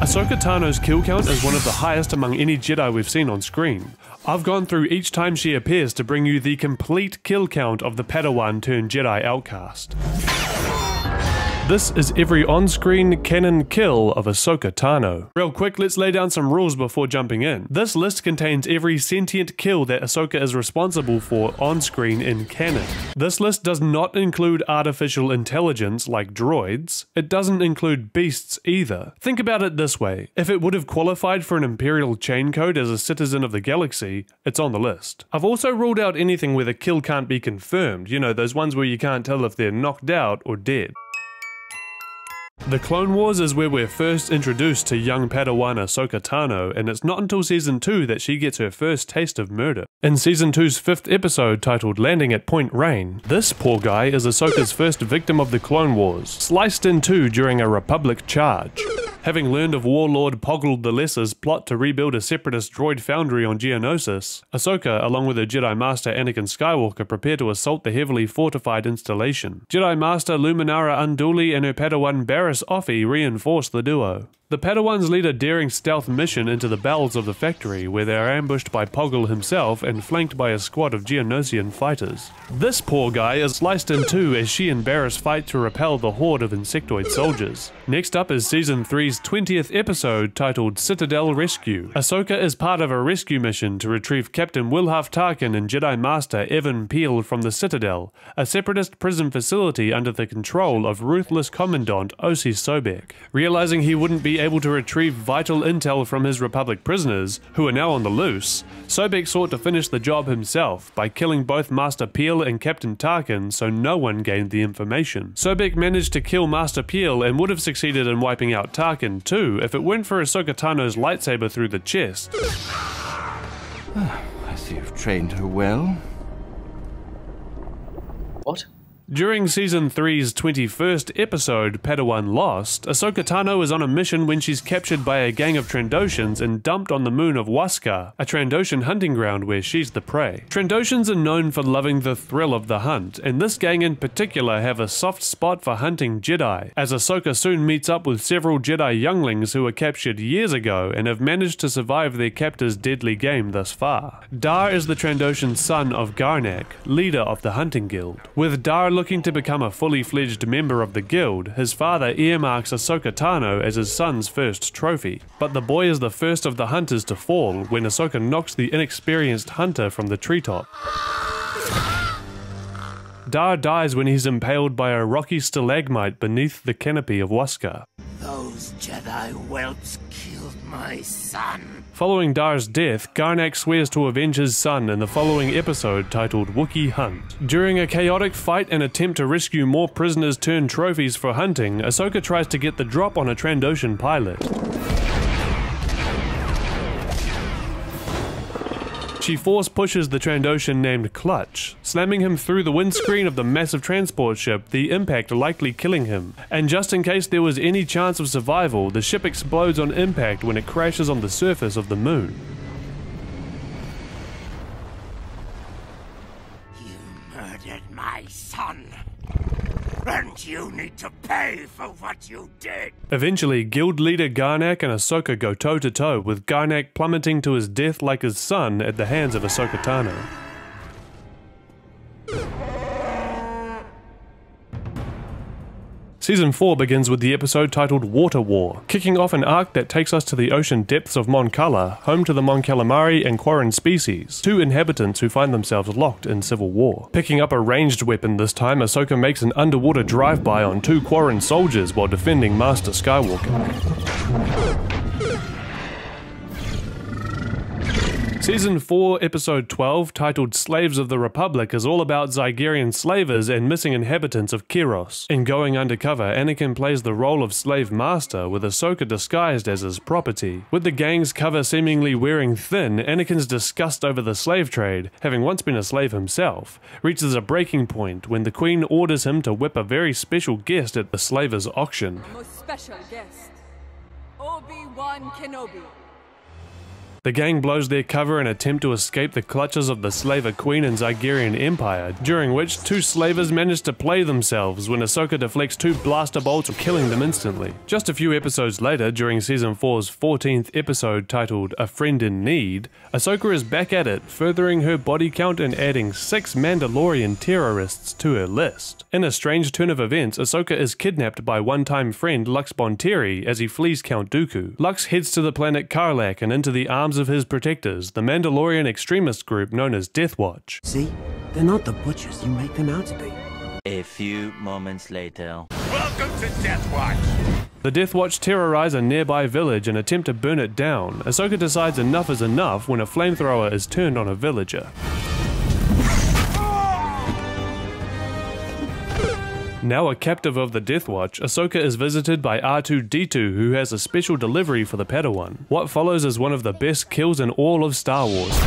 Ahsoka Tano's kill count is one of the highest among any Jedi we've seen on screen. I've gone through each time she appears to bring you the complete kill count of the Padawan turned Jedi outcast. This is every on-screen canon kill of Ahsoka Tano. Real quick, let's lay down some rules before jumping in. This list contains every sentient kill that Ahsoka is responsible for on-screen in canon. This list does not include artificial intelligence like droids. It doesn't include beasts either. Think about it this way. If it would have qualified for an Imperial chain code as a citizen of the galaxy, it's on the list. I've also ruled out anything where the kill can't be confirmed, you know, those ones where you can't tell if they're knocked out or dead. The Clone Wars is where we're first introduced to young Padawan Ahsoka Tano, and it's not until Season 2 that she gets her first taste of murder. In Season 2's 5th episode titled Landing at Point Rain, this poor guy is Ahsoka's first victim of the Clone Wars, sliced in two during a Republic charge. Having learned of Warlord Poggle the Lesser's plot to rebuild a separatist droid foundry on Geonosis, Ahsoka, along with her Jedi Master Anakin Skywalker, prepare to assault the heavily fortified installation. Jedi Master Luminara Unduli and her Padawan Barriss Offee reinforce the duo. The Padawans lead a daring stealth mission into the bowels of the factory, where they are ambushed by Poggle himself and flanked by a squad of Geonosian fighters. This poor guy is sliced in two as she and Barriss fight to repel the horde of insectoid soldiers. Next up is Season 3's 20th episode titled Citadel Rescue. Ahsoka is part of a rescue mission to retrieve Captain Wilhuff Tarkin and Jedi Master Evan Peel from the Citadel, a separatist prison facility under the control of ruthless Commandant Osi Sobek. Realizing he wouldn't be able to retrieve vital intel from his Republic prisoners, who are now on the loose, Sobek sought to finish the job himself by killing both Master Peel and Captain Tarkin so no one gained the information. Sobek managed to kill Master Peel and would have succeeded in wiping out Tarkin too if it weren't for Ahsoka Tano's lightsaber through the chest. I see you've trained her well. What? During Season 3's 21st episode, Padawan Lost, Ahsoka Tano is on a mission when she's captured by a gang of Trandoshans and dumped on the moon of Waskar, a Trandoshan hunting ground where she's the prey. Trandoshans are known for loving the thrill of the hunt, and this gang in particular have a soft spot for hunting Jedi, as Ahsoka soon meets up with several Jedi younglings who were captured years ago and have managed to survive their captor's deadly game thus far. Dar is the Trandoshan son of Garnak, leader of the hunting guild. With Dar looking to become a fully fledged member of the guild, his father earmarks Ahsoka Tano as his son's first trophy. But the boy is the first of the hunters to fall when Ahsoka knocks the inexperienced hunter from the treetop. Dar dies when he's impaled by a rocky stalagmite beneath the canopy of Waskar. Those Jedi whelps killed my son. Following Dar's death, Garnak swears to avenge his son in the following episode titled Wookiee Hunt. During a chaotic fight and attempt to rescue more prisoners turned trophies for hunting, Ahsoka tries to get the drop on a Trandoshan pilot. She force pushes the Trandoshan named Clutch, slamming him through the windscreen of the massive transport ship, the impact likely killing him. And just in case there was any chance of survival, the ship explodes on impact when it crashes on the surface of the moon. You murdered my son, and you need to pay for what you did. Eventually, guild leader Garnak and Ahsoka go toe-to-toe, with Garnak plummeting to his death like his son at the hands of Ahsoka Tano. Season 4 begins with the episode titled Water War, kicking off an arc that takes us to the ocean depths of Mon Cala, home to the Mon Calamari and Quarren species, two inhabitants who find themselves locked in civil war. Picking up a ranged weapon this time, Ahsoka makes an underwater drive-by on two Quarren soldiers while defending Master Skywalker. Season 4, Episode 12, titled Slaves of the Republic, is all about Zygerian slavers and missing inhabitants of Kiros. In going undercover, Anakin plays the role of slave master, with Ahsoka disguised as his property. With the gang's cover seemingly wearing thin, Anakin's disgust over the slave trade, having once been a slave himself, reaches a breaking point when the Queen orders him to whip a very special guest at the slavers' auction. Most special guest, Obi-Wan Kenobi. The gang blows their cover and attempt to escape the clutches of the Slaver Queen and Zygerian Empire, during which 2 slavers manage to play themselves when Ahsoka deflects 2 blaster bolts, killing them instantly. Just a few episodes later, during Season 4's 14th episode titled A Friend in Need, Ahsoka is back at it, furthering her body count and adding 6 Mandalorian terrorists to her list. In a strange turn of events, Ahsoka is kidnapped by one-time friend Lux Bonteri as he flees Count Dooku. Lux heads to the planet Karlak and into the arms of his protectors, the Mandalorian extremist group known as Death Watch. See? They're not the butchers you make them out to be. A few moments later. Welcome to Death Watch! The Death Watch terrorize a nearby village and attempt to burn it down. Ahsoka decides enough is enough when a flamethrower is turned on a villager. Now a captive of the Death Watch, Ahsoka is visited by R2-D2, who has a special delivery for the Padawan. What follows is one of the best kills in all of Star Wars.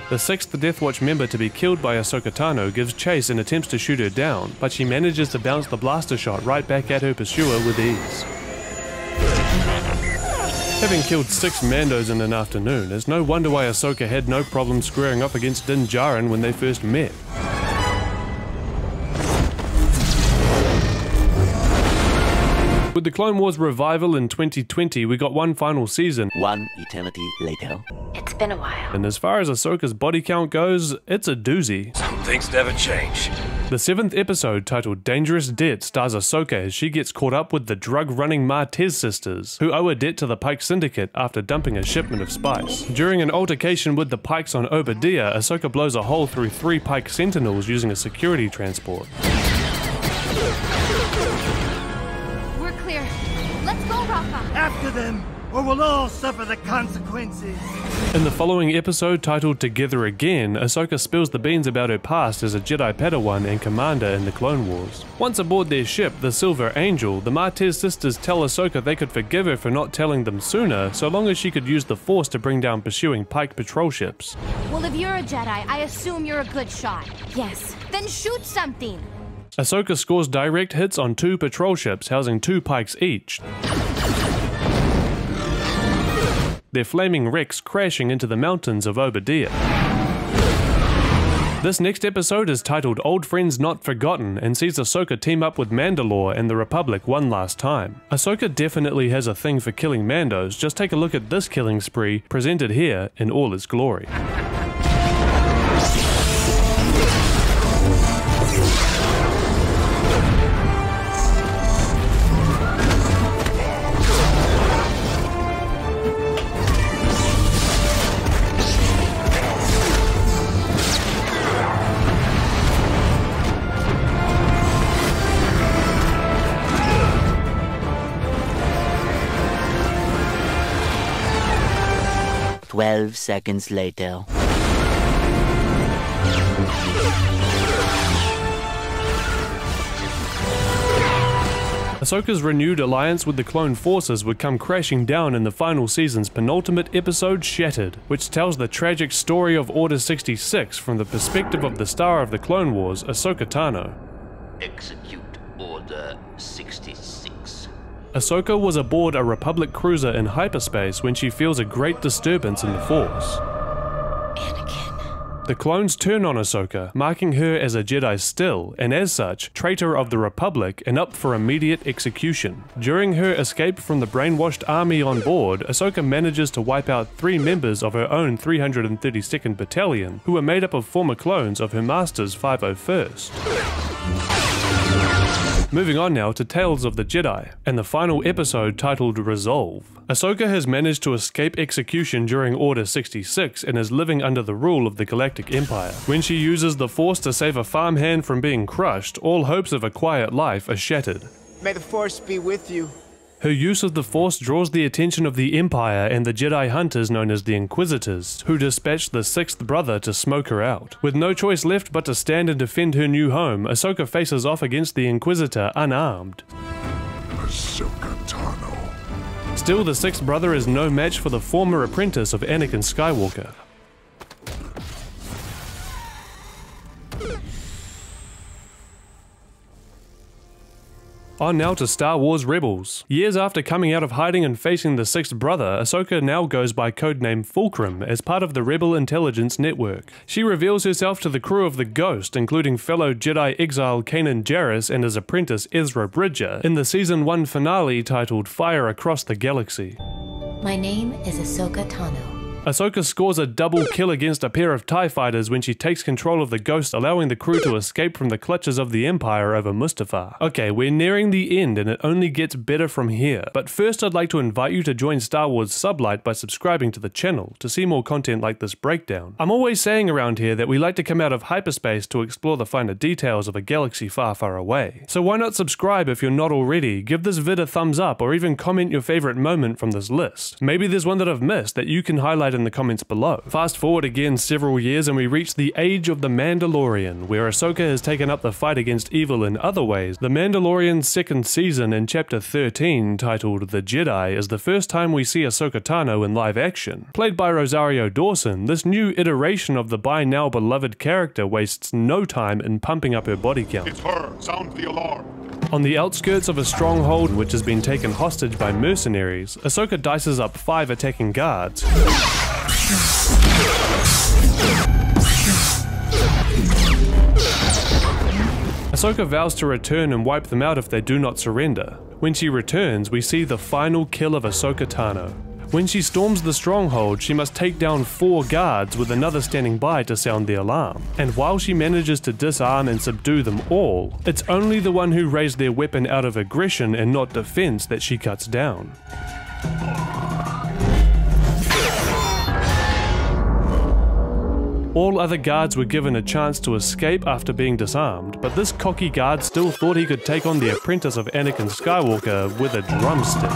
The 6th Death Watch member to be killed by Ahsoka Tano gives chase and attempts to shoot her down, but she manages to bounce the blaster shot right back at her pursuer with ease. Having killed 6 Mandos in an afternoon, it's no wonder why Ahsoka had no problem squaring up against Din Djarin when they first met. With the Clone Wars revival in 2020, we got one final season. One eternity later. It's been a while. And as far as Ahsoka's body count goes, it's a doozy. Some things never change. The 7th episode, titled Dangerous Debt, stars Ahsoka as she gets caught up with the drug-running Martez sisters, who owe a debt to the Pike Syndicate after dumping a shipment of spice. During an altercation with the Pikes on Obadiah, Ahsoka blows a hole through 3 Pike Sentinels using a security transport. Let's go, Rafa! After them, or we'll all suffer the consequences. In the following episode, titled Together Again, Ahsoka spills the beans about her past as a Jedi Padawan and commander in the Clone Wars. Once aboard their ship, the Silver Angel, the Martez sisters tell Ahsoka they could forgive her for not telling them sooner, so long as she could use the Force to bring down pursuing Pike patrol ships. Well, if you're a Jedi, I assume you're a good shot. Yes. Then shoot something! Ahsoka scores direct hits on 2 patrol ships housing 2 Pikes each, their flaming wrecks crashing into the mountains of Obadiah. This next episode is titled Old Friends Not Forgotten and sees Ahsoka team up with Mandalore and the Republic one last time. Ahsoka definitely has a thing for killing Mandos, just take a look at this killing spree, presented here in all its glory. "12 seconds later. Ahsoka's renewed alliance with the clone forces would come crashing down in the final season's penultimate episode, Shattered, which tells the tragic story of Order 66 from the perspective of the star of the Clone Wars, Ahsoka Tano. Execute Order 66. Ahsoka was aboard a Republic cruiser in hyperspace when she feels a great disturbance in the Force. The clones turn on Ahsoka, marking her as a Jedi still, and as such, traitor of the Republic and up for immediate execution. During her escape from the brainwashed army on board, Ahsoka manages to wipe out 3 members of her own 332nd Battalion, who were made up of former clones of her master's 501st. Moving on now to Tales of the Jedi, and the final episode titled Resolve. Ahsoka has managed to escape execution during Order 66 and is living under the rule of the Galactic Empire. When she uses the Force to save a farmhand from being crushed, all hopes of a quiet life are shattered. May the Force be with you. Her use of the Force draws the attention of the Empire and the Jedi hunters known as the Inquisitors, who dispatch the 6th brother to smoke her out. With no choice left but to stand and defend her new home, Ahsoka faces off against the Inquisitor unarmed. Ahsoka Tano. Still, the 6th brother is no match for the former apprentice of Anakin Skywalker. On now to Star Wars Rebels. Years after coming out of hiding and facing the sixth brother, Ahsoka now goes by codename Fulcrum as part of the Rebel Intelligence Network. She reveals herself to the crew of the Ghost, including fellow Jedi exile Kanan Jarrus and his apprentice Ezra Bridger, in the Season 1 finale titled Fire Across the Galaxy. My name is Ahsoka Tano. Ahsoka scores a double kill against a pair of TIE fighters when she takes control of the Ghost, allowing the crew to escape from the clutches of the Empire over Mustafar. Okay, we're nearing the end and it only gets better from here, but first I'd like to invite you to join Star Wars Sublight by subscribing to the channel to see more content like this breakdown. I'm always saying around here that we like to come out of hyperspace to explore the finer details of a galaxy far, far away. So why not subscribe if you're not already, give this vid a thumbs up, or even comment your favorite moment from this list. Maybe there's one that I've missed that you can highlight in the comments below. Fast forward again several years and we reach the Age of the Mandalorian, where Ahsoka has taken up the fight against evil in other ways. The Mandalorian's second season in chapter 13, titled The Jedi, is the first time we see Ahsoka Tano in live action. Played by Rosario Dawson, this new iteration of the by now beloved character wastes no time in pumping up her body count. It's her! Sound the alarm! On the outskirts of a stronghold which has been taken hostage by mercenaries, Ahsoka dices up 5 attacking guards. Ahsoka vows to return and wipe them out if they do not surrender. When she returns, we see the final kill of Ahsoka Tano. When she storms the stronghold, she must take down 4 guards with another standing by to sound the alarm. And while she manages to disarm and subdue them all, it's only the one who raised their weapon out of aggression and not defense that she cuts down. All other guards were given a chance to escape after being disarmed, but this cocky guard still thought he could take on the apprentice of Anakin Skywalker with a drumstick.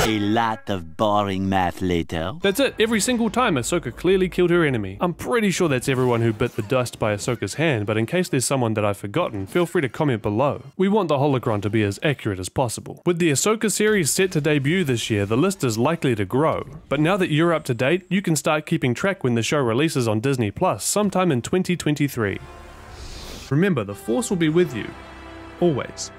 A lot of boring math later. That's it, every single time Ahsoka clearly killed her enemy. I'm pretty sure that's everyone who bit the dust by Ahsoka's hand, but in case there's someone that I've forgotten, feel free to comment below. We want the holocron to be as accurate as possible. With the Ahsoka series set to debut this year, the list is likely to grow. But now that you're up to date, you can start keeping track when the show releases on Disney Plus sometime in 2023. Remember, the Force will be with you, always.